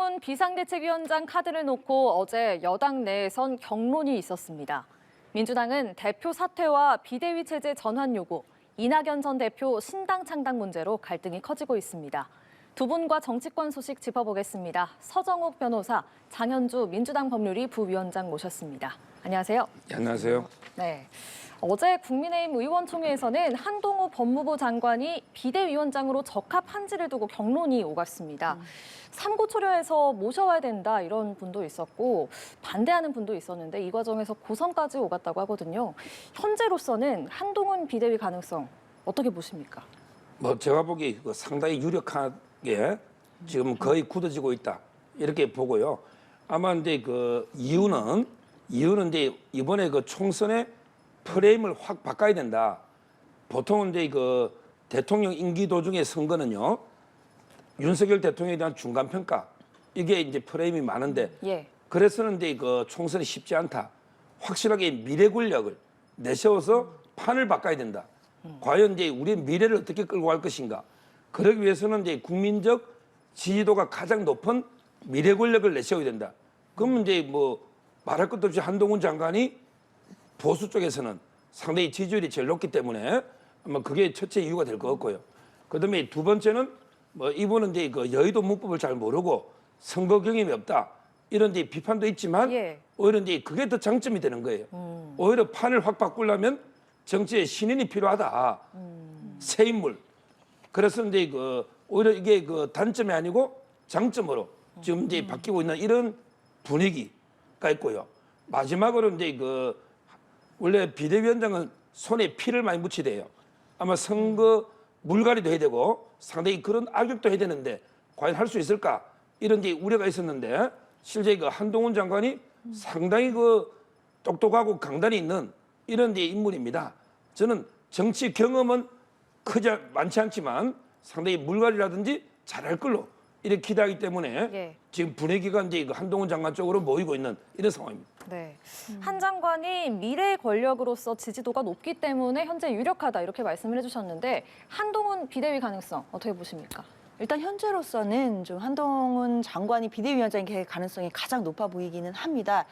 한동훈 비상대책위원장 카드를 놓고 어제 여당 내에선 격론이 있었습니다. 민주당은 대표 사퇴와 비대위 체제 전환 요구, 이낙연 전 대표 신당 창당 문제로 갈등이 커지고 있습니다. 두 분과 정치권 소식 짚어보겠습니다. 서정욱 변호사, 장현주 민주당 법률위 부위원장 모셨습니다. 안녕하세요. 안녕하세요. 네. 어제 국민의힘 의원총회에서는 한동훈 법무부 장관이 비대위원장으로 적합한지를 두고 격론이 오갔습니다. 삼고초려해서 모셔와야 된다 이런 분도 있었고 반대하는 분도 있었는데 이 과정에서 고성까지 오갔다고 하거든요. 현재로서는 한동훈 비대위 가능성 어떻게 보십니까? 제가 보기에 상당히 유력하게 지금 거의 굳어지고 있다 이렇게 보고요. 아마 이제 그 이유는 이제 이번에 그 총선의 프레임을 확 바꿔야 된다. 보통은 이제 그 대통령 임기 도중의 선거는요, 윤석열 대통령에 대한 중간 평가 이게 이제 프레임이 많은데, 그래서는 이제 그 총선이 쉽지 않다. 확실하게 미래 권력을 내세워서 판을 바꿔야 된다. 과연 이제 우리의 미래를 어떻게 끌고 갈 것인가? 그러기 위해서는 이제 국민적 지지도가 가장 높은 미래 권력을 내세워야 된다. 그러면 이제 뭐 말할 것도 없이 한동훈 장관이 보수 쪽에서는 상당히 지지율이 제일 높기 때문에 아마 그게 첫째 이유가 될 것 같고요. 그다음에 두 번째는 뭐 이분은 이제 그 여의도 문법을 잘 모르고 선거 경험이 없다 이런 이제 비판도 있지만 오히려 이제 그게 더 장점이 되는 거예요. 오히려 판을 확 바꾸려면 정치에 신인이 필요하다. 새 인물. 그래서 이제 그 오히려 이게 그 단점이 아니고 장점으로 지금 이제 바뀌고 있는 이런 분위기가 있고요. 마지막으로 이제 그 원래 비대위원장은 손에 피를 많이 묻히대요. 아마 선거 물갈이도 해야 되고 상당히 그런 악역도 해야 되는데 과연 할 수 있을까? 이런 게 우려가 있었는데 실제 그 한동훈 장관이 상당히 그 똑똑하고 강단이 있는 이런 데 인물입니다. 저는 정치 경험은 많지 않지만 상당히 물갈이라든지 잘할 걸로 이렇게 기대하기 때문에 지금 분위기가 이제 그 한동훈 장관 쪽으로 모이고 있는 이런 상황입니다. 네. 한 장관이 미래 권력으로서 지지도가 높기 때문에 현재 유력하다 이렇게 말씀을 해주셨는데 한동훈 비대위 가능성 어떻게 보십니까? 일단 현재로서는 좀 한동훈 장관이 비대위원장이 될 가능성이 가장 높아 보이기는 합니다.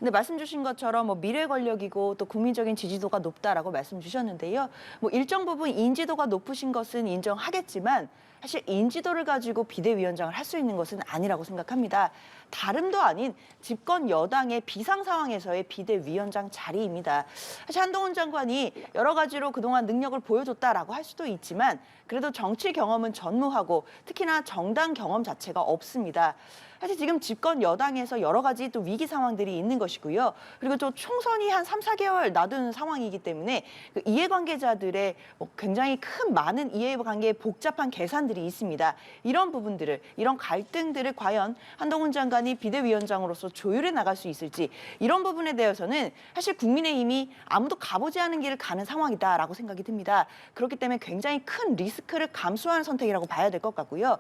근데 말씀 주신 것처럼 뭐 미래 권력이고 또 국민적인 지지도가 높다라고 말씀 주셨는데요. 뭐 일정 부분 인지도가 높으신 것은 인정하겠지만 사실 인지도를 가지고 비대위원장을 할 수 있는 것은 아니라고 생각합니다. 다름도 아닌 집권 여당의 비상 상황에서의 비대위원장 자리입니다. 사실 한동훈 장관이 여러 가지로 그동안 능력을 보여줬다라고 할 수도 있지만 그래도 정치 경험은 전무하고 특히나 정당 경험 자체가 없습니다. 사실 지금 집권 여당에서 여러 가지 또 위기 상황들이 있는 것이고요. 그리고 또 총선이 한 3, 4개월 놔둔 상황이기 때문에 그 이해관계자들의 굉장히 큰 많은 이해관계의 복잡한 계산들이 있습니다. 이런 부분들을, 이런 갈등들을 과연 한동훈 장관이 비대위원장으로서 조율해 나갈 수 있을지 이런 부분에 대해서는 사실 국민의힘이 아무도 가보지 않은 길을 가는 상황이다라고 생각이 듭니다. 그렇기 때문에 굉장히 큰 리스크를 감수하는 선택이라고 봐야 될 것 같고요.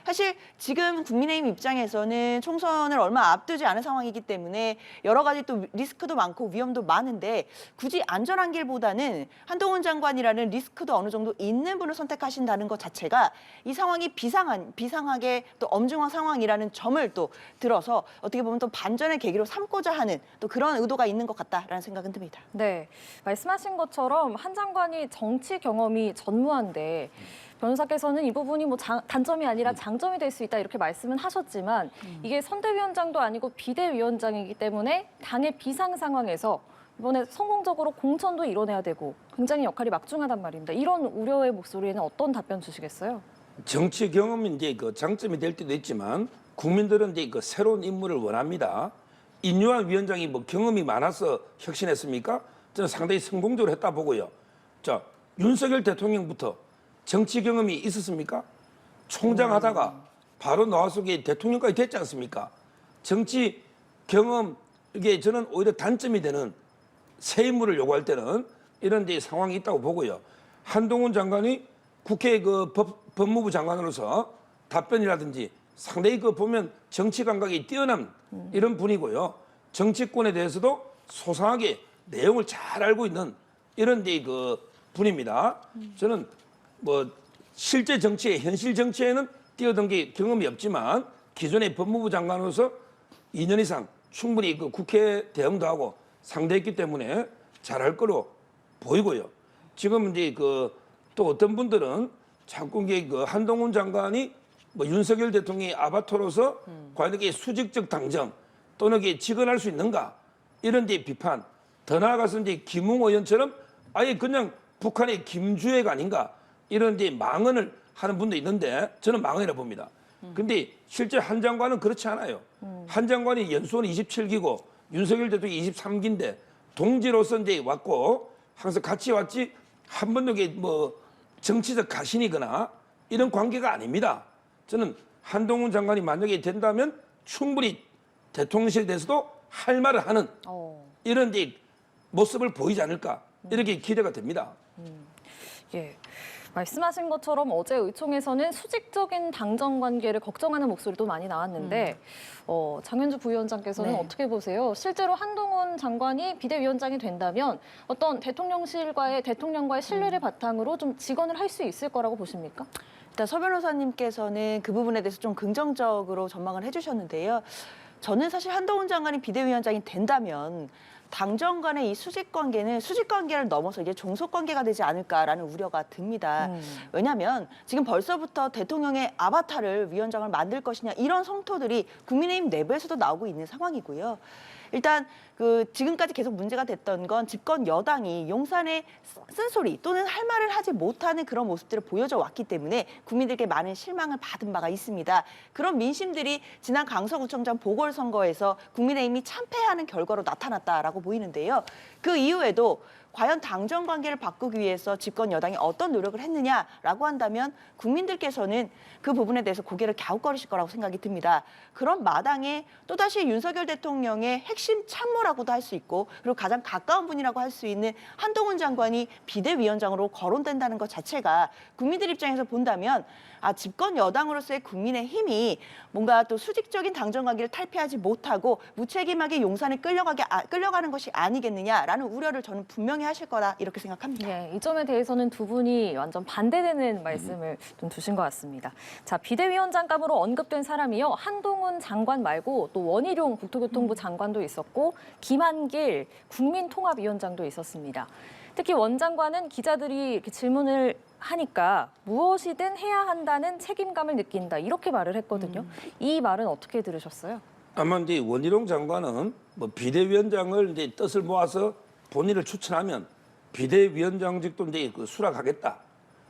사실 지금 국민의힘 입장에서는 총선을 얼마 앞두지 않은 상황이기 때문에 여러 가지 또 리스크도 많고 위험도 많은데 굳이 안전한 길보다는 한동훈 장관이라는 리스크도 어느 정도 있는 분을 선택하신다는 것 자체가 이 상황이 비상하게 또 엄중한 상황이라는 점을 또 들어서 어떻게 보면 또 반전의 계기로 삼고자 하는 또 그런 의도가 있는 것 같다라는 생각은 듭니다. 네, 말씀하신 것처럼 한 장관이 정치 경험이 전무한데 변호사께서는 이 부분이 뭐 단점이 아니라 장점이 될 수 있다 이렇게 말씀은 하셨지만 이게 선대위원장도 아니고 비대위원장이기 때문에 당의 비상 상황에서 이번에 성공적으로 공천도 이뤄내야 되고 굉장히 역할이 막중하단 말입니다. 이런 우려의 목소리에는 어떤 답변 주시겠어요? 정치 경험이 이제 그 장점이 될 때도 있지만 국민들은 이제 그 새로운 인물을 원합니다. 인류한 위원장이 뭐 경험이 많아서 혁신했습니까? 저는 상당히 성공적으로 했다 보고요. 자, 윤석열 대통령부터 정치 경험이 있었습니까? 총장 하다가 바로 나와서 대통령까지 됐지 않습니까? 정치 경험, 이게 저는 오히려 단점이 되는 새 인물을 요구할 때는 이런 데 상황이 있다고 보고요. 한동훈 장관이 국회 그 법무부 장관으로서 답변이라든지 상당히 그 보면 정치 감각이 뛰어난 이런 분이고요. 정치권에 대해서도 소상하게 내용을 잘 알고 있는 이런 데 그 분입니다. 저는 뭐 실제 정치에 현실 정치에는 뛰어든 게 경험이 없지만 기존의 법무부 장관으로서 2년 이상 충분히 그 국회 대응도 하고 상대했기 때문에 잘할 거로 보이고요. 지금 이제 그 또 어떤 분들은 자꾸 이게 그 한동훈 장관이 뭐 윤석열 대통령이 아바타로서 과연 이게 수직적 당정 또는 이게 직언할 수 있는가 이런 데 비판. 더 나아가서 이제 김웅 의원처럼 아예 그냥 북한의 김주애가 아닌가 이런 데 망언을 하는 분도 있는데 저는 망언이라 봅니다. 근데 실제 한 장관은 그렇지 않아요. 한 장관이 연수원 27기고 윤석열 대통령이 23기인데 동지로서 이제 왔고 항상 같이 왔지 한 번도 이게 뭐 정치적 가신이거나 이런 관계가 아닙니다. 저는 한동훈 장관이 만약에 된다면 충분히 대통령실에 대해서도 할 말을 하는 이런 이제 모습을 보이지 않을까 이렇게 기대가 됩니다. 예. 말씀하신 것처럼 어제 의총에서는 수직적인 당정 관계를 걱정하는 목소리도 많이 나왔는데 장현주 부위원장께서는 네. 어떻게 보세요? 실제로 한동훈 장관이 비대위원장이 된다면 어떤 대통령과의 신뢰를 바탕으로 좀 직언을 할 수 있을 거라고 보십니까? 일단 서 변호사님께서는 그 부분에 대해서 좀 긍정적으로 전망을 해주셨는데요. 저는 사실 한동훈 장관이 비대위원장이 된다면 당정 간의 이 수직 관계를 넘어서 이제 종속 관계가 되지 않을까라는 우려가 듭니다. 왜냐하면 지금 벌써부터 대통령의 아바타를 위원장을 만들 것이냐 이런 성토들이 국민의힘 내부에서도 나오고 있는 상황이고요. 일단 그 지금까지 계속 문제가 됐던 건 집권 여당이 용산의 쓴소리 또는 할 말을 하지 못하는 그런 모습들을 보여줘 왔기 때문에 국민들께 많은 실망을 받은 바가 있습니다. 그런 민심들이 지난 강서구청장 보궐선거에서 국민의힘이 참패하는 결과로 나타났다라고 보이는데요. 그 이후에도 과연 당정 관계를 바꾸기 위해서 집권 여당이 어떤 노력을 했느냐라고 한다면 국민들께서는 그 부분에 대해서 고개를 갸웃거리실 거라고 생각이 듭니다. 그런 마당에 또다시 윤석열 대통령의 핵심 참모라고도 할 수 있고 그리고 가장 가까운 분이라고 할 수 있는 한동훈 장관이 비대위원장으로 거론된다는 것 자체가 국민들 입장에서 본다면 집권 여당으로서의 국민의힘이 뭔가 또 수직적인 당정 관계를 탈피하지 못하고 무책임하게 용산에 끌려가는 것이 아니겠느냐라는 우려를 저는 분명히 하실 거다 이렇게 생각합니다. 이 점에 대해서는 두 분이 완전 반대되는 말씀을 좀 주신 것 같습니다. 자, 비대위원장감으로 언급된 사람이요. 한동훈 장관 말고 또 원희룡 국토교통부 장관도 있었고 김한길 국민통합위원장도 있었습니다. 특히 원 장관은 기자들이 이렇게 질문을 하니까 무엇이든 해야 한다는 책임감을 느낀다 이렇게 말을 했거든요. 이 말은 어떻게 들으셨어요? 아마 이제 원희룡 장관은 뭐 비대위원장을 이제 뜻을 모아서 본인을 추천하면 비대위원장직도 이제 그 수락하겠다.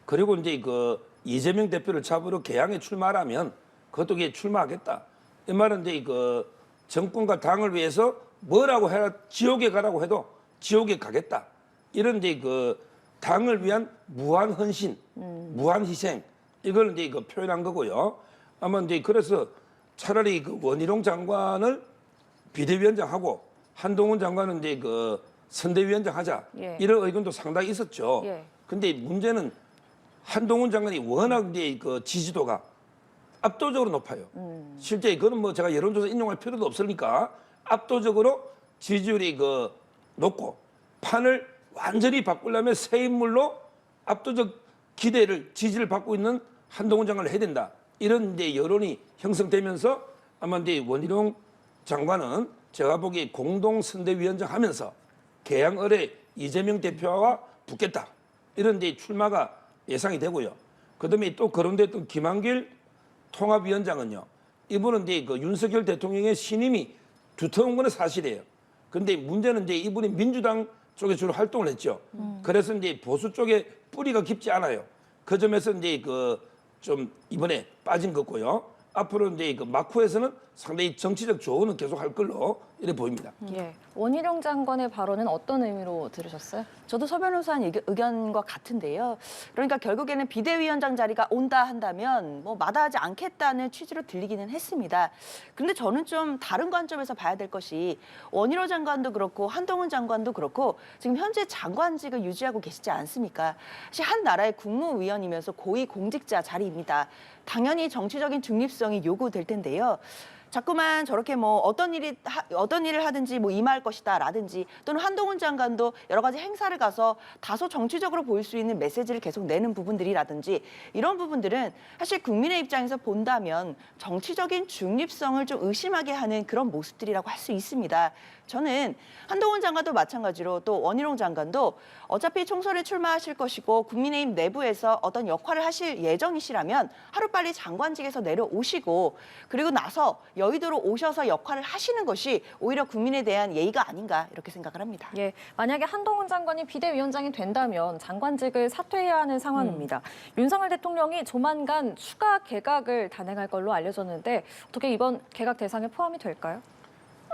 그리고 이제 그 이재명 대표를 잡으러 개항에 출마하면 그것도 이게 출마하겠다. 이 말은 이제 그 정권과 당을 위해서 뭐라고 해라 지옥에 가라고 해도 지옥에 가겠다. 이런 이제 그 당을 위한 무한 헌신, 무한 희생 이걸 이제 그 표현한 거고요. 아마 이제 그래서 차라리 그 원희룡 장관을 비대위원장하고 한동훈 장관은 이제 그 선대위원장 하자 이런 의견도 상당히 있었죠. 근데 문제는 한동훈 장관이 워낙 이제 그 지지도가 압도적으로 높아요. 실제 그건 뭐 제가 여론조사 인용할 필요도 없으니까 압도적으로 지지율이 그 높고 판을 완전히 바꾸려면 새 인물로 압도적 지지를 받고 있는 한동훈 장관을 해야 된다. 이런 이제 여론이 형성되면서 아마 이제 원희룡 장관은 제가 보기에 공동선대위원장 하면서 개항 어뢰 이재명 대표와 붙겠다. 이런 이제 출마가 예상이 되고요. 그다음에 또 거론됐던 김한길 통합위원장은요. 이분은 이제 그 윤석열 대통령의 신임이 두터운 건 사실이에요. 근데 문제는 이제 이분이 민주당 쪽에 주로 활동을 했죠. 그래서 이제 보수 쪽에 뿌리가 깊지 않아요. 그 점에서 이제 그 좀 이번에 빠진 거고요. 앞으로 이제 그 마쿠에서는 상당히 정치적 조언은 계속 할 걸로 이렇게 보입니다. 원희룡 장관의 발언은 어떤 의미로 들으셨어요? 저도 서 변호사님 의견과 같은데요. 그러니까 결국에는 비대위원장 자리가 온다 한다면 뭐 마다하지 않겠다는 취지로 들리기는 했습니다. 근데 저는 좀 다른 관점에서 봐야 될 것이 원희룡 장관도 그렇고 한동훈 장관도 그렇고 지금 현재 장관직을 유지하고 계시지 않습니까? 사실 한 나라의 국무위원이면서 고위 공직자 자리입니다. 당연히 정치적인 중립성이 요구될 텐데요. 자꾸만 저렇게 뭐 어떤 일을 하든지 뭐 임할 것이다라든지 또는 한동훈 장관도 여러 가지 행사를 가서 다소 정치적으로 보일 수 있는 메시지를 계속 내는 부분들이라든지 이런 부분들은 사실 국민의 입장에서 본다면 정치적인 중립성을 좀 의심하게 하는 그런 모습들이라고 할 수 있습니다. 저는 한동훈 장관도 마찬가지로 또 원희룡 장관도 어차피 총선에 출마하실 것이고 국민의힘 내부에서 어떤 역할을 하실 예정이시라면 하루빨리 장관직에서 내려오시고 그리고 나서 여의도로 오셔서 역할을 하시는 것이 오히려 국민에 대한 예의가 아닌가 이렇게 생각을 합니다. 예, 만약에 한동훈 장관이 비대위원장이 된다면 장관직을 사퇴해야 하는 상황입니다. 윤석열 대통령이 조만간 추가 개각을 단행할 걸로 알려졌는데 어떻게 이번 개각 대상에 포함이 될까요?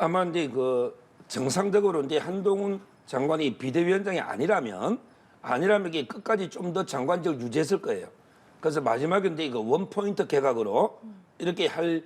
아마 이제 그 정상적으로 이제 한동훈 장관이 비대위원장이 아니라면 이게 끝까지 좀 더 장관직을 유지했을 거예요. 그래서 마지막에 이제 이거 원포인트 개각으로 이렇게 할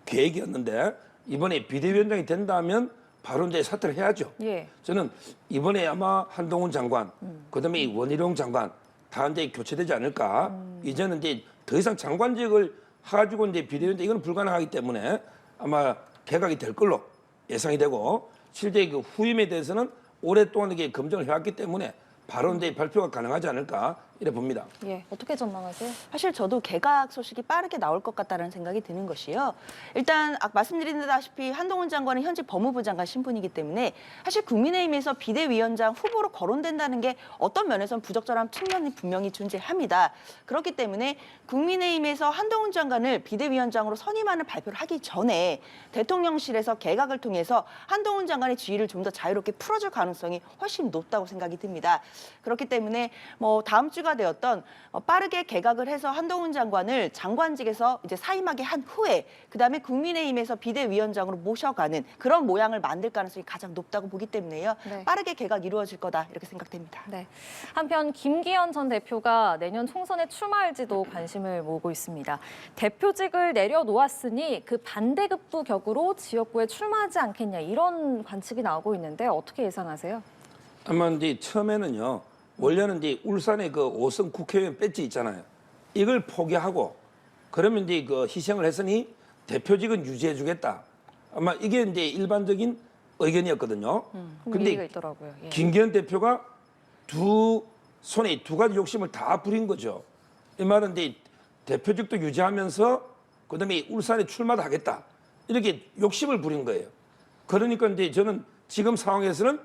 계획이었는데 이번에 비대위원장이 된다면 바로 이제 사퇴를 해야죠. 예. 저는 이번에 아마 한동훈 장관, 그다음에 이 원희룡 장관 다 이제 교체되지 않을까. 이제는 이제 더 이상 장관직을 가지고 이제 비대위원장 이건 불가능하기 때문에 아마 개각이 될 걸로 예상이 되고 실제 그 후임에 대해서는 오랫동안 이게 검증을 해왔기 때문에 바로 이제 발표가 가능하지 않을까 이래 봅니다. 예, 어떻게 전망하세요? 사실 저도 개각 소식이 빠르게 나올 것 같다는 생각이 드는 것이요. 일단 말씀드린다시피 한동훈 장관은 현직 법무부 장관 신분이기 때문에 사실 국민의힘에서 비대위원장 후보로 거론된다는 게 어떤 면에서는 부적절한 측면이 분명히 존재합니다. 그렇기 때문에 국민의힘에서 한동훈 장관을 비대위원장으로 선임하는 발표를 하기 전에 대통령실에서 개각을 통해서 한동훈 장관의 지위를 좀 더 자유롭게 풀어줄 가능성이 훨씬 높다고 생각이 듭니다. 그렇기 때문에 뭐 다음 주가 되었던 빠르게 개각을 해서 한동훈 장관을 장관직에서 이제 사임하게 한 후에 그다음에 국민의힘에서 비대위원장으로 모셔가는 그런 모양을 만들 가능성이 가장 높다고 보기 때문에요. 네. 빠르게 개각 이루어질 거다 이렇게 생각됩니다. 네. 한편 김기현 전 대표가 내년 총선에 출마할지도 관심을 모으고 있습니다. 대표직을 내려놓았으니 그 반대급부 격으로 지역구에 출마하지 않겠냐 이런 관측이 나오고 있는데 어떻게 예상하세요? 아마 이제 처음에는요. 원래는 이제 울산에 그 5선 국회의원 배지 있잖아요. 이걸 포기하고 그러면 이제 그 희생을 했으니 대표직은 유지해주겠다. 아마 이게 이제 일반적인 의견이었거든요. 근데 있더라고요. 예. 김기현 대표가 두 손에 두 가지 욕심을 다 부린 거죠. 이 말은 이제 대표직도 유지하면서 그다음에 울산에 출마도 하겠다. 이렇게 욕심을 부린 거예요. 그러니까 이제 저는 지금 상황에서는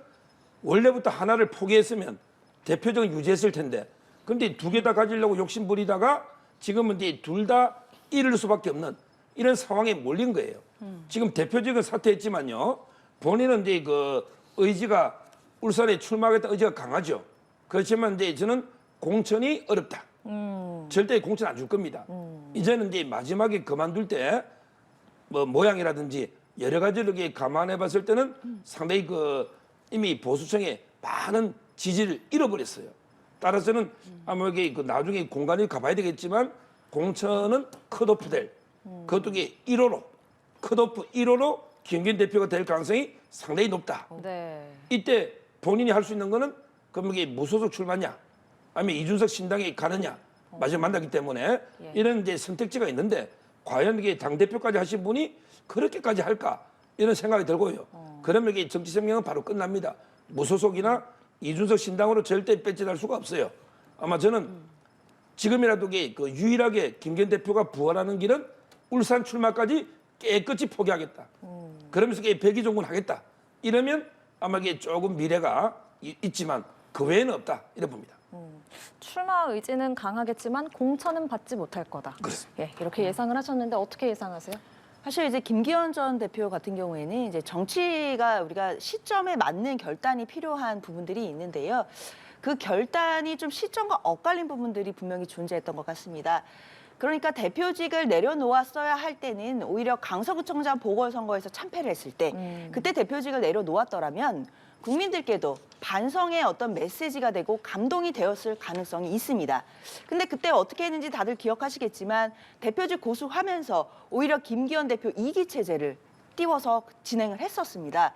원래부터 하나를 포기했으면 대표적은 유지했을 텐데 그런데 두 개 다 가지려고 욕심 부리다가 지금은 이제 둘 다 잃을 수밖에 없는 이런 상황에 몰린 거예요. 지금 대표직은 사퇴했지만요. 본인은 이제 그 의지가 울산에 출마하겠다 의지가 강하죠. 그렇지만 이제 저는 공천이 어렵다. 절대 공천 안 줄 겁니다. 이제는 이제 마지막에 그만둘 때 뭐 모양이라든지 여러 가지를 이렇게 감안해 봤을 때는 상당히 그 이미 보수층에 많은 지지를 잃어버렸어요. 따라서는 아마 이게 그 나중에 공간을 가봐야 되겠지만 공천은 컷오프 될 그것도 이게 1호로 컷오프 1호로 김기현 대표가 될 가능성이 상당히 높다. 네. 이때 본인이 할 수 있는 거는 그럼 이게 무소속 출마냐 아니면 이준석 신당에 가느냐 마지막 만나기 때문에 예. 이런 이제 선택지가 있는데 과연 이게 당대표까지 하신 분이 그렇게까지 할까 이런 생각이 들고요. 그러면 이게 정치 생명은 바로 끝납니다. 무소속이나 이준석 신당으로 절대 배제할 수가 없어요. 아마 저는 지금이라도 이게 그 유일하게 김기현 대표가 부활하는 길은 울산 출마까지 깨끗이 포기하겠다. 그러면서 이게 백의종군 하겠다. 이러면 아마 이게 조금 미래가 있지만 그 외에는 없다. 이래 봅니다. 출마 의지는 강하겠지만 공천은 받지 못할 거다. 그렇습니다. 예, 이렇게 예상을 하셨는데 어떻게 예상하세요? 사실 이제 김기현 전 대표 같은 경우에는 이제 정치가 우리가 시점에 맞는 결단이 필요한 부분들이 있는데요. 그 결단이 좀 시점과 엇갈린 부분들이 분명히 존재했던 것 같습니다. 그러니까 대표직을 내려놓았어야 할 때는 오히려 강서구청장 보궐선거에서 참패를 했을 때 그때 대표직을 내려놓았더라면 국민들께도 반성의 어떤 메시지가 되고 감동이 되었을 가능성이 있습니다. 근데 그때 어떻게 했는지 다들 기억하시겠지만 대표직 고수하면서 오히려 김기현 대표 2기 체제를 띄워서 진행을 했었습니다.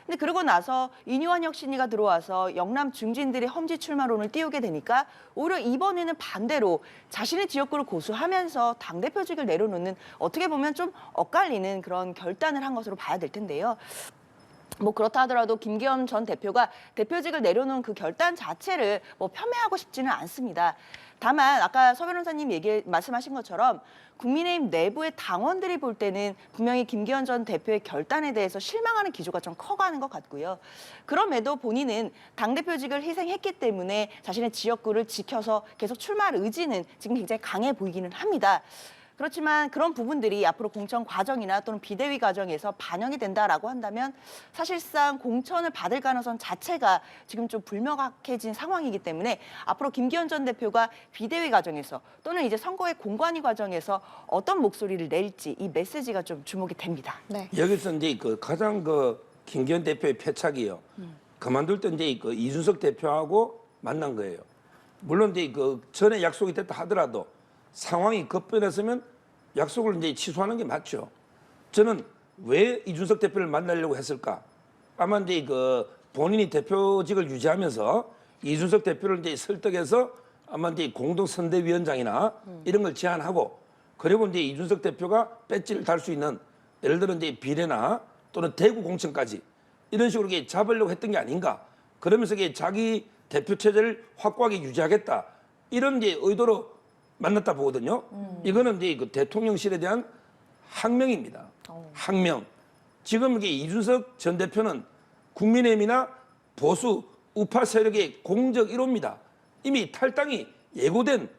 근데 그러고 나서 이뉴한 혁신위가 들어와서 영남 중진들이 험지 출마론을 띄우게 되니까 오히려 이번에는 반대로 자신의 지역구를 고수하면서 당대표직을 내려놓는 어떻게 보면 좀 엇갈리는 그런 결단을 한 것으로 봐야 될 텐데요. 뭐 그렇다 하더라도 김기현 전 대표가 대표직을 내려놓은 그 결단 자체를 뭐 폄훼하고 싶지는 않습니다. 다만 아까 서 변호사님 말씀하신 것처럼 국민의힘 내부의 당원들이 볼 때는 분명히 김기현 전 대표의 결단에 대해서 실망하는 기조가 좀 커가는 것 같고요. 그럼에도 본인은 당대표직을 희생했기 때문에 자신의 지역구를 지켜서 계속 출마할 의지는 지금 굉장히 강해 보이기는 합니다. 그렇지만 그런 부분들이 앞으로 공천 과정이나 또는 비대위 과정에서 반영이 된다라고 한다면 사실상 공천을 받을 가능성 자체가 지금 좀 불명확해진 상황이기 때문에 앞으로 김기현 전 대표가 비대위 과정에서 또는 이제 선거의 공관위 과정에서 어떤 목소리를 낼지 이 메시지가 좀 주목이 됩니다. 네. 여기서 이제 그 가장 그 김기현 대표의 패착이요. 그만둘 때 이제 그 이준석 대표하고 만난 거예요. 물론 이제 그 전에 약속이 됐다 하더라도 상황이 급변했으면 약속을 이제 취소하는 게 맞죠. 저는 왜 이준석 대표를 만나려고 했을까? 아마 이제 그 본인이 대표직을 유지하면서 이준석 대표를 이제 설득해서 아마 이제 공동선대위원장이나 이런 걸 제안하고 그리고 이제 이준석 대표가 배지를 달 수 있는 예를 들어 이제 비례나 또는 대구 공천까지 이런 식으로 이렇게 잡으려고 했던 게 아닌가. 그러면서 이게 자기 대표 체제를 확고하게 유지하겠다. 이런 이제 의도로 만났다 보거든요. 이거는 이제 그 대통령실에 대한 항명입니다. 항명. 지금 이게 이준석 전 대표는 국민의힘이나 보수 우파 세력의 공적 1호입니다. 이미 탈당이 예고된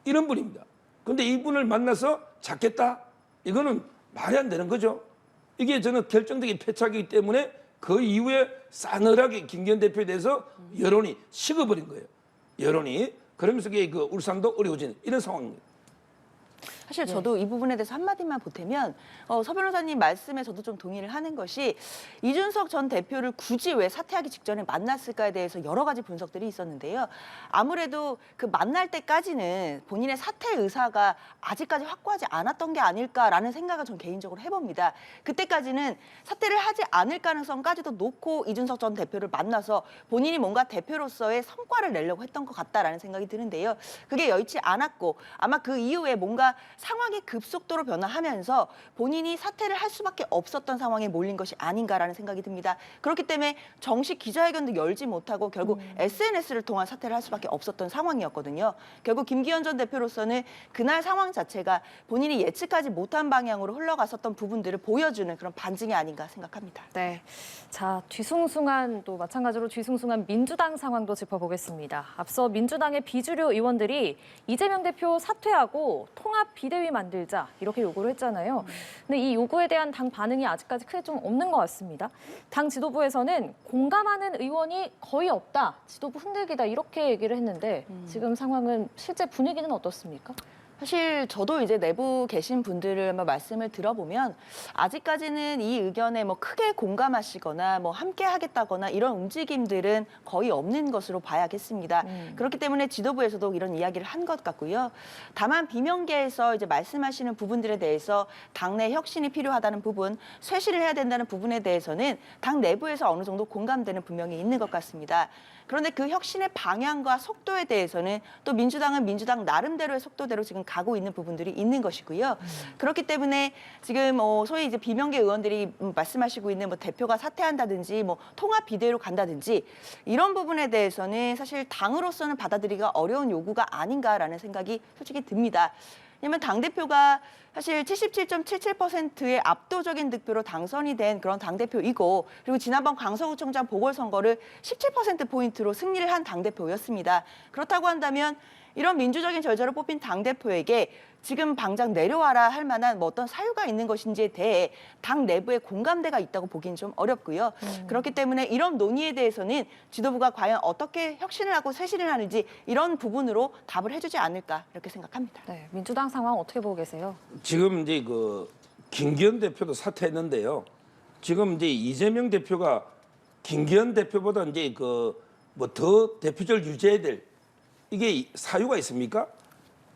이런 분입니다. 그런데 이분을 만나서 잡겠다? 이거는 말이 안 되는 거죠. 이게 저는 결정적인 패착이기 때문에 그 이후에 싸늘하게 김기현 대표에 대해서 여론이 식어버린 거예요. 여론이. 그러면서 그 울산도 어려워지는 이런 상황입니다. 사실 저도 이 부분에 대해서 한마디만 보태면 서 변호사님 말씀에 저도 좀 동의를 하는 것이 이준석 전 대표를 굳이 왜 사퇴하기 직전에 만났을까에 대해서 여러 가지 분석들이 있었는데요. 아무래도 그 만날 때까지는 본인의 사퇴 의사가 아직까지 확고하지 않았던 게 아닐까라는 생각을 전 개인적으로 해봅니다. 그때까지는 사퇴를 하지 않을 가능성까지도 놓고 이준석 전 대표를 만나서 본인이 뭔가 대표로서의 성과를 내려고 했던 것 같다라는 생각이 드는데요. 그게 여의치 않았고 아마 그 이후에 뭔가 상황이 급속도로 변화하면서 본인이 사퇴를 할 수밖에 없었던 상황에 몰린 것이 아닌가라는 생각이 듭니다. 그렇기 때문에 정식 기자회견도 열지 못하고 결국 SNS를 통한 사퇴를 할 수밖에 없었던 상황이었거든요. 결국 김기현 전 대표로서는 그날 상황 자체가 본인이 예측하지 못한 방향으로 흘러갔었던 부분들을 보여주는 그런 반증이 아닌가 생각합니다. 네. 자, 뒤숭숭한 또 마찬가지로 뒤숭숭한 민주당 상황도 짚어보겠습니다. 앞서 민주당의 비주류 의원들이 이재명 대표 사퇴하고 통합 비대위 만들자 이렇게 요구를 했잖아요. 근데 이 요구에 대한 당 반응이 아직까지 크게 좀 없는 것 같습니다. 당 지도부에서는 공감하는 의원이 거의 없다, 지도부 흔들기다 이렇게 얘기를 했는데 지금 상황은 실제 분위기는 어떻습니까? 사실 저도 이제 내부 계신 분들을 한번 말씀을 들어보면 아직까지는 이 의견에 뭐 크게 공감하시거나 뭐 함께 하겠다거나 이런 움직임들은 거의 없는 것으로 봐야겠습니다. 그렇기 때문에 지도부에서도 이런 이야기를 한 것 같고요. 다만 비명계에서 이제 말씀하시는 부분들에 대해서 당내 혁신이 필요하다는 부분, 쇄신을 해야 된다는 부분에 대해서는 당 내부에서 어느 정도 공감대는 분명히 있는 것 같습니다. 그런데 그 혁신의 방향과 속도에 대해서는 또 민주당은 민주당 나름대로의 속도대로 지금 가고 있는 부분들이 있는 것이고요. 그렇기 때문에 지금 소위 이제 비명계 의원들이 말씀하시고 있는 뭐 대표가 사퇴한다든지 뭐 통합 비대위로 간다든지 이런 부분에 대해서는 사실 당으로서는 받아들이기가 어려운 요구가 아닌가라는 생각이 솔직히 듭니다. 왜냐하면 당대표가 사실 77.77%의 압도적인 득표로 당선이 된 그런 당대표이고 그리고 지난번 강서구청장 보궐선거를 17%포인트로 승리를 한 당대표였습니다. 그렇다고 한다면 이런 민주적인 절차로 뽑힌 당대표에게 지금 당장 내려와라 할 만한 뭐 어떤 사유가 있는 것인지에 대해 당 내부에 공감대가 있다고 보기는 좀 어렵고요. 그렇기 때문에 이런 논의에 대해서는 지도부가 과연 어떻게 혁신을 하고 쇄신을 하는지 이런 부분으로 답을 해주지 않을까 이렇게 생각합니다. 네, 민주당 상황 어떻게 보고 계세요? 지금 이제 그 김기현 대표도 사퇴했는데요. 지금 이제 이재명 대표가 김기현 대표보다 이제 그 뭐 더 대표직을 유지해야 될 이게 사유가 있습니까?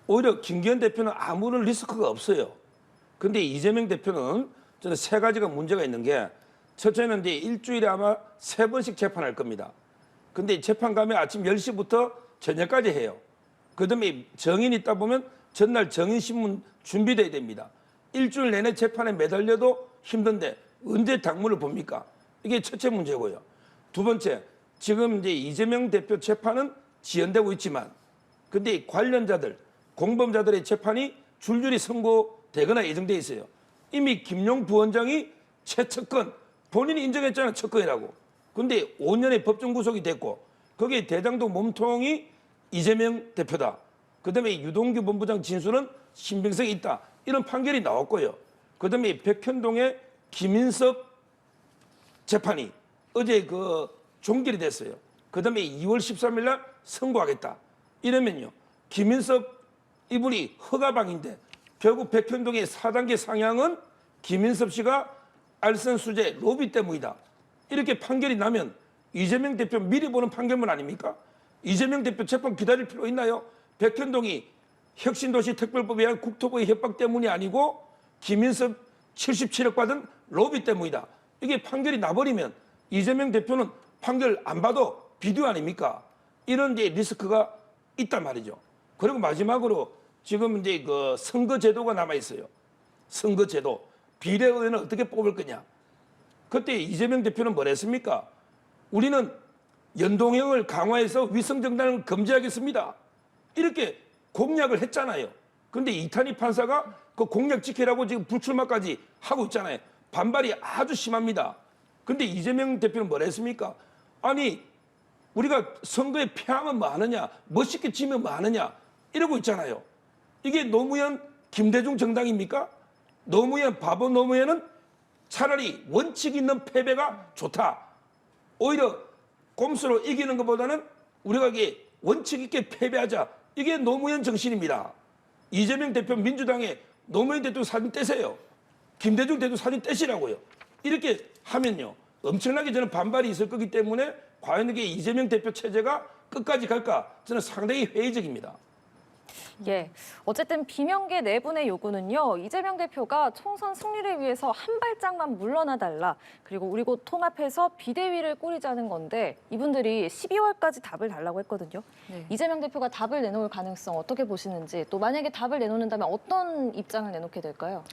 오히려 김기현 대표는 아무런 리스크가 없어요. 근데 이재명 대표는 저는 세 가지가 문제가 있는 게 첫째는 이제 일주일에 아마 3번씩 재판할 겁니다. 근데 재판 가면 아침 10시부터 저녁까지 해요. 그다음에 정인 있다 보면 전날 정인 신문 준비돼야 됩니다. 일주일 내내 재판에 매달려도 힘든데 언제 당무를 봅니까? 이게 첫째 문제고요. 두 번째, 지금 이제 이재명 대표 재판은 지연되고 있지만, 근데 관련자들, 공범자들의 재판이 줄줄이 선고되거나 예정돼 있어요. 이미 김용 부원장이 최측근, 본인이 인정했잖아요, 측근이라고. 근데 5년의 법정 구속이 됐고, 거기에 대장동 몸통이 이재명 대표다. 그다음에 유동규 본부장 진술은 신빙성이 있다. 이런 판결이 나왔고요. 그다음에 백현동의 김인섭 재판이 어제 그 종결이 됐어요. 그다음에 2월 13일 날 선고하겠다. 이러면요, 김인섭 이분이 허가방인데 결국 백현동의 4단계 상향은 김인섭 씨가 알선 수재 로비 때문이다. 이렇게 판결이 나면 이재명 대표 미리 보는 판결문 아닙니까? 이재명 대표 재판 기다릴 필요 있나요? 백현동이 혁신도시 특별법에 의한 국토부의 협박 때문이 아니고 김인섭 77억 받은 로비 때문이다. 이게 판결이 나버리면 이재명 대표는 판결 안 봐도 비디오 아닙니까? 이런 이제 리스크가 있단 말이죠. 그리고 마지막으로 지금 이제 그 선거제도가 남아 있어요. 선거제도. 비례의원을 어떻게 뽑을 거냐. 그때 이재명 대표는 뭘 했습니까? 우리는 연동형을 강화해서 위성정당을 금지하겠습니다. 이렇게 공약을 했잖아요. 그런데 이탄희 판사가 그 공약 지키라고 지금 불출마까지 하고 있잖아요. 반발이 아주 심합니다. 그런데 이재명 대표는 뭘 했습니까? 아니, 우리가 선거에 패하면 뭐 하느냐, 멋있게 지면 뭐 하느냐, 이러고 있잖아요. 이게 노무현, 김대중 정당입니까? 노무현, 바보 노무현은 차라리 원칙 있는 패배가 좋다. 오히려 꼼수로 이기는 것보다는 우리가 이게 원칙 있게 패배하자. 이게 노무현 정신입니다. 이재명 대표 민주당에 노무현 대통령 사진 떼세요. 김대중 대통령 사진 떼시라고요. 이렇게 하면요, 엄청나게 저는 반발이 있을 거기 때문에 과연 이게 이재명 대표 체제가 끝까지 갈까? 저는 상당히 회의적입니다. 예, 어쨌든 비명계 내분의 요구는요, 이재명 대표가 총선 승리를 위해서 한 발짝만 물러나 달라, 그리고 우리 곧 통합해서 비대위를 꾸리자는 건데, 이분들이 12월까지 답을 달라고 했거든요. 네. 이재명 대표가 답을 내놓을 가능성 어떻게 보시는지, 또 만약에 답을 내놓는다면 어떤 입장을 내놓게 될까요?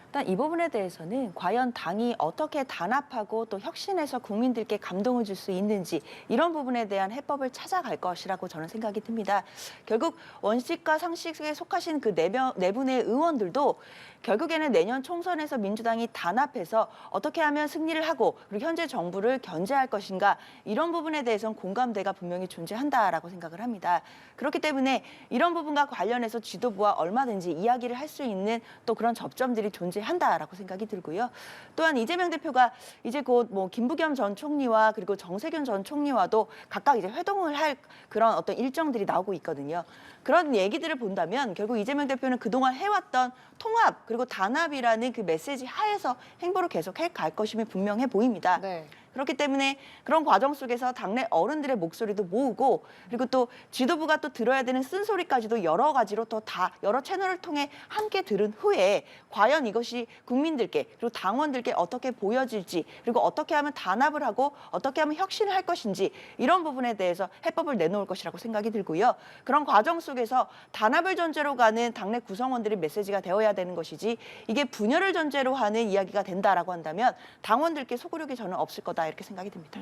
일단 이 부분에 대해서는 과연 당이 어떻게 단합하고 또 혁신해서 국민들께 감동을 줄 수 있는지 이런 부분에 대한 해법을 찾아갈 것이라고 저는 생각이 듭니다. 결국 원칙과 상식에 속하신 그 네 분의 의원들도 결국에는 내년 총선에서 민주당이 단합해서 어떻게 하면 승리를 하고 그리고 현재 정부를 견제할 것인가 이런 부분에 대해서는 공감대가 분명히 존재한다라고 생각을 합니다. 그렇기 때문에 이런 부분과 관련해서 지도부와 얼마든지 이야기를 할 수 있는 또 그런 접점들이 존재한다라고 생각이 들고요. 또한 이재명 대표가 이제 곧 뭐 김부겸 전 총리와 그리고 정세균 전 총리와도 각각 이제 회동을 할 그런 어떤 일정들이 나오고 있거든요. 그런 얘기들을 본다면 결국 이재명 대표는 그동안 해왔던 통합 그리고 단합이라는 그 메시지 하에서 행보를 계속해 갈 것임이 분명해 보입니다. 네. 그렇기 때문에 그런 과정 속에서 당내 어른들의 목소리도 모으고 그리고 또 지도부가 또 들어야 되는 쓴소리까지도 여러 가지로 또 다 여러 채널을 통해 함께 들은 후에 과연 이것이 국민들께 그리고 당원들께 어떻게 보여질지 그리고 어떻게 하면 단합을 하고 어떻게 하면 혁신을 할 것인지 이런 부분에 대해서 해법을 내놓을 것이라고 생각이 들고요. 그런 과정 속에서 단합을 전제로 가는 당내 구성원들의 메시지가 되어야 되는 것이지 이게 분열을 전제로 하는 이야기가 된다라고 한다면 당원들께 소구력이 저는 없을 거다. 이렇게 생각이 듭니다.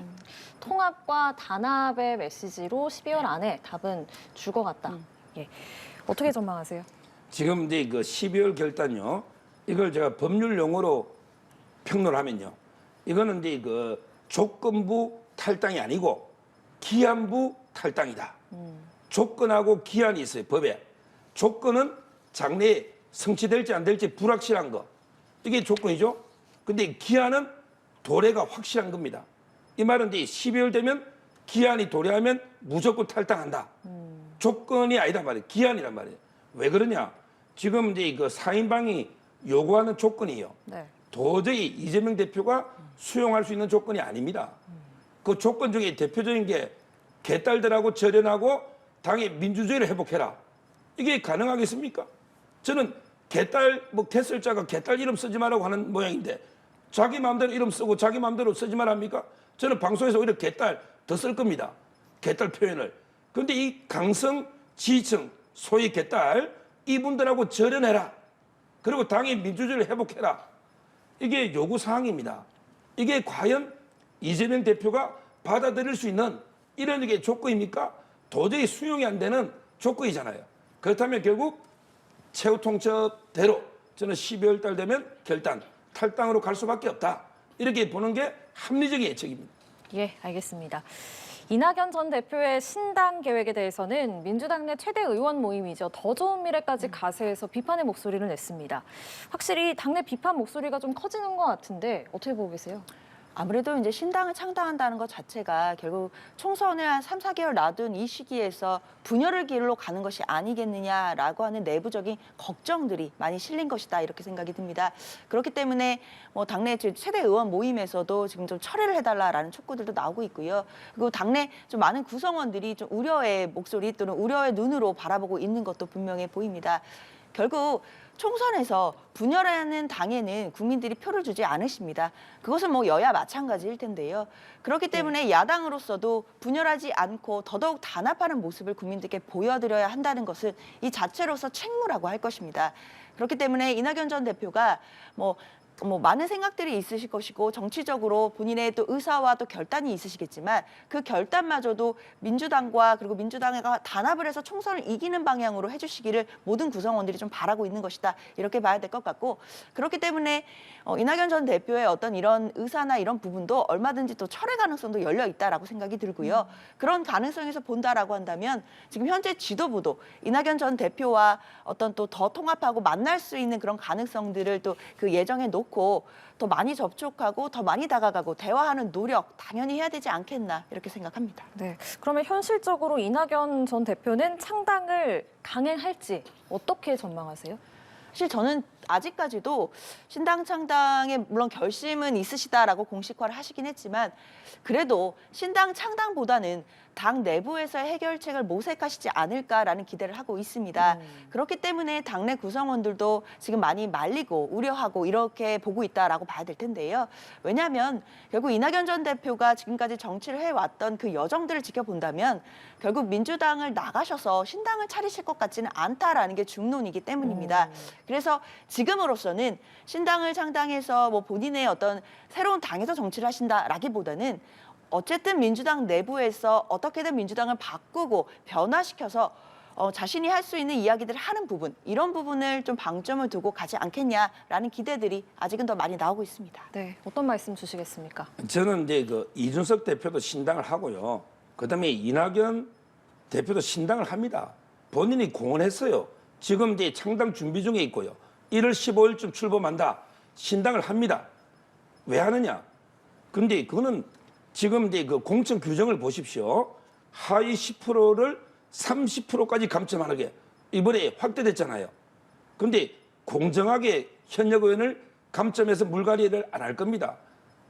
통합과 단합의 메시지로 12월 안에 답은 줄 것 같다. 예. 어떻게 전망하세요? 지금 이제 그 12월 결단요, 이걸 제가 법률 용어로 평론하면요, 이거는 이제 그 조건부 탈당이 아니고 기한부 탈당이다. 조건하고 기한이 있어요, 법에. 조건은 장래에 성취될지 안 될지 불확실한 거. 이게 조건이죠. 근데 기한은 도래가 확실한 겁니다. 이 말은 이제 12월 되면 기한이 도래하면 무조건 탈당한다. 조건이 아니란 말이에요. 기한이란 말이에요. 왜 그러냐? 지금 이제 그 사인방이 요구하는 조건이요. 네. 도저히 이재명 대표가 수용할 수 있는 조건이 아닙니다. 그 조건 중에 대표적인 게 개딸들하고 절연하고 당의 민주주의를 회복해라. 이게 가능하겠습니까? 저는 개딸 뭐 개설자가 개딸 이름 쓰지 말라고 하는 모양인데 자기 마음대로 이름 쓰고 자기 마음대로 쓰지 말합니까? 저는 방송에서 오히려 개딸 더 쓸 겁니다. 개딸 표현을. 그런데 이 강성 지지층 소위 개딸 이분들하고 절연해라. 그리고 당의 민주주의를 회복해라. 이게 요구사항입니다. 이게 과연 이재명 대표가 받아들일 수 있는 이런 게 조건입니까? 도저히 수용이 안 되는 조건이잖아요. 그렇다면 결국 최후 통첩대로 저는 12월 달 되면 결단, 탈당으로 갈 수밖에 없다. 이렇게 보는 게 합리적인 예측입니다. 예, 알겠습니다. 이낙연 전 대표의 신당 계획에 대해서는 민주당 내 최대 의원 모임이죠. 더 좋은 미래까지 가세해서 비판의 목소리를 냈습니다. 확실히 당내 비판 목소리가 좀 커지는 것 같은데 어떻게 보고 계세요? 아무래도 이제 신당을 창당한다는 것 자체가 결국 총선을 한 3, 4개월 놔둔 이 시기에서 분열을 길로 가는 것이 아니겠느냐라고 하는 내부적인 걱정들이 많이 실린 것이다 이렇게 생각이 듭니다. 그렇기 때문에 뭐 당내 최대 의원 모임에서도 지금 좀 철회를 해달라라는 촉구들도 나오고 있고요. 그리고 당내 좀 많은 구성원들이 좀 우려의 목소리 또는 우려의 눈으로 바라보고 있는 것도 분명해 보입니다. 결국 총선에서 분열하는 당에는 국민들이 표를 주지 않으십니다. 그것은 뭐 여야 마찬가지일 텐데요. 그렇기 때문에 야당으로서도 분열하지 않고 더더욱 단합하는 모습을 국민들께 보여드려야 한다는 것은 이 자체로서 책무라고 할 것입니다. 그렇기 때문에 이낙연 전 대표가 뭐 많은 생각들이 있으실 것이고 정치적으로 본인의 또 의사와 또 결단이 있으시겠지만 그 결단마저도 민주당과 그리고 민주당과 단합을 해서 총선을 이기는 방향으로 해주시기를 모든 구성원들이 좀 바라고 있는 것이다 이렇게 봐야 될 것 같고 그렇기 때문에 이낙연 전 대표의 어떤 이런 의사나 이런 부분도 얼마든지 또 철회 가능성도 열려 있다라고 생각이 들고요. 그런 가능성에서 본다라고 한다면 지금 현재 지도부도 이낙연 전 대표와 어떤 또 더 통합하고 만날 수 있는 그런 가능성들을 또 그 예정에 놓고 더 많이 접촉하고 더 많이 다가가고 대화하는 노력 당연히 해야 되지 않겠나 이렇게 생각합니다. 네, 그러면 현실적으로 이낙연 전 대표는 창당을 강행할지 어떻게 전망하세요? 사실 저는 아직까지도 신당 창당에 물론 결심은 있으시다라고 공식화를 하시긴 했지만 그래도 신당 창당보다는 당 내부에서의 해결책을 모색하시지 않을까라는 기대를 하고 있습니다. 그렇기 때문에 당내 구성원들도 지금 많이 말리고 우려하고 이렇게 보고 있다라고 봐야 될 텐데요. 왜냐하면 결국 이낙연 전 대표가 지금까지 정치를 해왔던 그 여정들을 지켜본다면 결국 민주당을 나가셔서 신당을 차리실 것 같지는 않다라는 게 중론이기 때문입니다. 그래서 지금으로서는 신당을 창당해서 뭐 본인의 어떤 새로운 당에서 정치를 하신다라기보다는 어쨌든 민주당 내부에서 어떻게든 민주당을 바꾸고 변화시켜서 자신이 할 수 있는 이야기들을 하는 부분 이런 부분을 좀 방점을 두고 가지 않겠냐라는 기대들이 아직은 더 많이 나오고 있습니다. 네, 어떤 말씀 주시겠습니까? 저는 이제 그 이준석 대표도 신당을 하고요. 그다음에 이낙연 대표도 신당을 합니다. 본인이 공언했어요. 지금 이제 창당 준비 중에 있고요. 1월 15일쯤 출범한다. 신당을 합니다. 왜 하느냐? 근데 그거는 지금 이제 그 공천 규정을 보십시오. 하위 10%를 30%까지 감점하는 게 이번에 확대됐잖아요. 근데 공정하게 현역 의원을 감점해서 물갈이를 안 할 겁니다.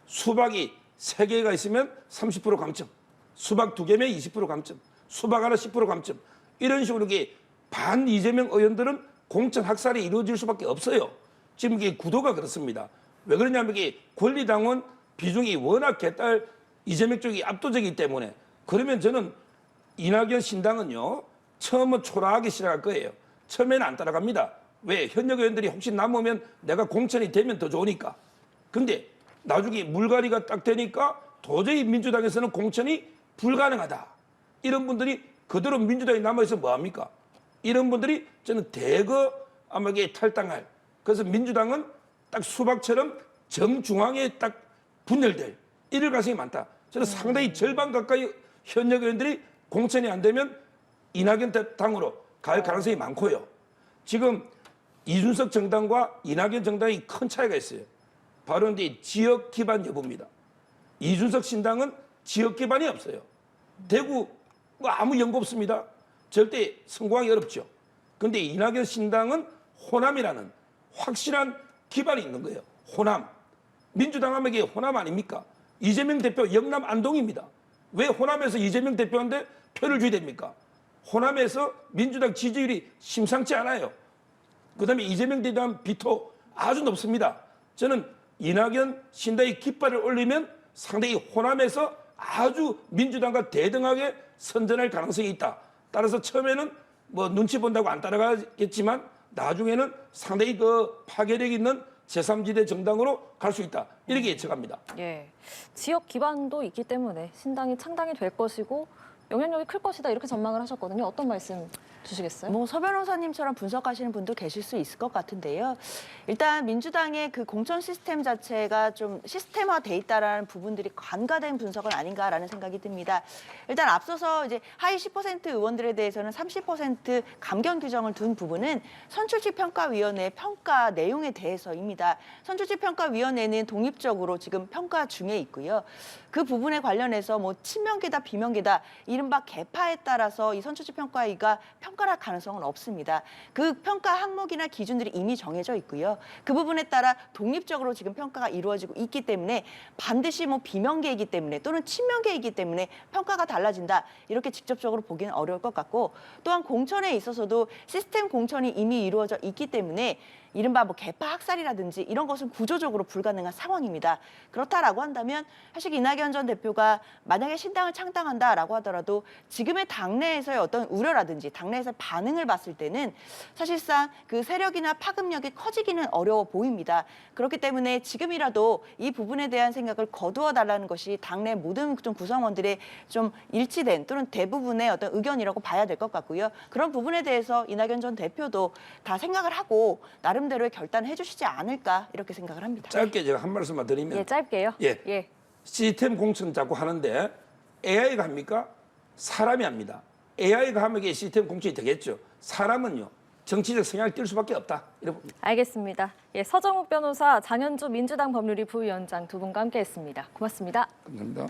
수박이 3개가 있으면 30% 감점, 수박 2개면 20% 감점, 수박 하나 10% 감점. 이런 식으로 이게 반 이재명 의원들은 공천 학살이 이루어질 수밖에 없어요. 지금 이게 구도가 그렇습니다. 왜 그러냐면 이게 권리당원 비중이 워낙 개딸 이재명 쪽이 압도적이기 때문에 그러면 저는 이낙연 신당은요 처음은 초라하게 시작할 거예요. 처음에는 안 따라갑니다. 왜? 현역 의원들이 혹시 남으면 내가 공천이 되면 더 좋으니까. 근데 나중에 물갈이가 딱 되니까 도저히 민주당에서는 공천이 불가능하다. 이런 분들이 그대로 민주당에 남아있어 뭐합니까? 이런 분들이 저는 대거 아마 이게 탈당할. 그래서 민주당은 딱 수박처럼 정중앙에 딱 분열될 이럴 가능성이 많다. 저는 상당히 절반 가까이 현역 의원들이 공천이 안 되면 이낙연 당으로 갈 가능성이 많고요. 지금 이준석 정당과 이낙연 정당이 큰 차이가 있어요. 바로 이제 지역 기반 여부입니다. 이준석 신당은 지역 기반이 없어요. 대구 뭐 아무 연고 없습니다. 절대 성공하기 어렵죠. 그런데 이낙연 신당은 호남이라는 확실한 기반이 있는 거예요. 호남. 민주당 하면 이게 호남 아닙니까? 이재명 대표 영남 안동입니다. 왜 호남에서 이재명 대표한테 표를 줘야 됩니까? 호남에서 민주당 지지율이 심상치 않아요. 그다음에 이재명 대표한 비토 아주 높습니다. 저는 이낙연 신당이 깃발을 올리면 상당히 호남에서 아주 민주당과 대등하게 선전할 가능성이 있다. 따라서 처음에는 뭐 눈치 본다고 안 따라가겠지만 나중에는 상당히 그 파괴력 있는 제3지대 정당으로 갈 수 있다. 이렇게 예측합니다. 예, 지역 기반도 있기 때문에 신당이 창당이 될 것이고 영향력이 클 것이다 이렇게 전망을 하셨거든요. 어떤 말씀 주시겠어요? 뭐 서 변호사님처럼 분석하시는 분도 계실 수 있을 것 같은데요. 일단 민주당의 그 공천 시스템 자체가 좀 시스템화돼 있다라는 부분들이 관가된 분석은 아닌가라는 생각이 듭니다. 일단 앞서서 이제 하위 10% 의원들에 대해서는 30% 감경 규정을 둔 부분은 선출직평가위원회 평가 내용에 대해서입니다. 선출직평가위원회는 독립적으로 지금 평가 중에 있고요. 그 부분에 관련해서 뭐 친명계다 비명계다 이른바 계파에 따라서 이 선출직평가위가 평가를 할 가능성은 없습니다. 그 평가 항목이나 기준들이 이미 정해져 있고요. 그 부분에 따라 독립적으로 지금 평가가 이루어지고 있기 때문에 반드시 뭐 비명계이기 때문에 또는 친명계이기 때문에 평가가 달라진다. 이렇게 직접적으로 보기는 어려울 것 같고 또한 공천에 있어서도 시스템 공천이 이미 이루어져 있기 때문에 이른바 뭐 계파 학살이라든지 이런 것은 구조적으로 불가능한 상황입니다. 그렇다라고 한다면 사실 이낙연 전 대표가 만약에 신당을 창당한다라고 하더라도 지금의 당내에서의 어떤 우려라든지 당내에서 반응을 봤을 때는 사실상 그 세력이나 파급력이 커지기는 어려워 보입니다. 그렇기 때문에 지금이라도 이 부분에 대한 생각을 거두어 달라는 것이 당내 모든 좀 구성원들의 좀 일치된 또는 대부분의 어떤 의견이라고 봐야 될 것 같고요. 그런 부분에 대해서 이낙연 전 대표도 다 생각을 하고 나름대로의 결단을 해주시지 않을까 이렇게 생각을 합니다. 짧게 제가 한 말씀만 드리면 예, 짧게요. 예. 시스템 공천 자꾸 하는데 AI가 합니까? 사람이 합니다. AI가 하면 이게 시스템 공천이 되겠죠. 사람은요. 정치적 성향을 띌 수밖에 없다. 이렇게 봅니다. 알겠습니다. 예, 서정욱 변호사, 장현주 민주당 법률위 부위원장 두 분과 함께했습니다. 고맙습니다. 감사합니다.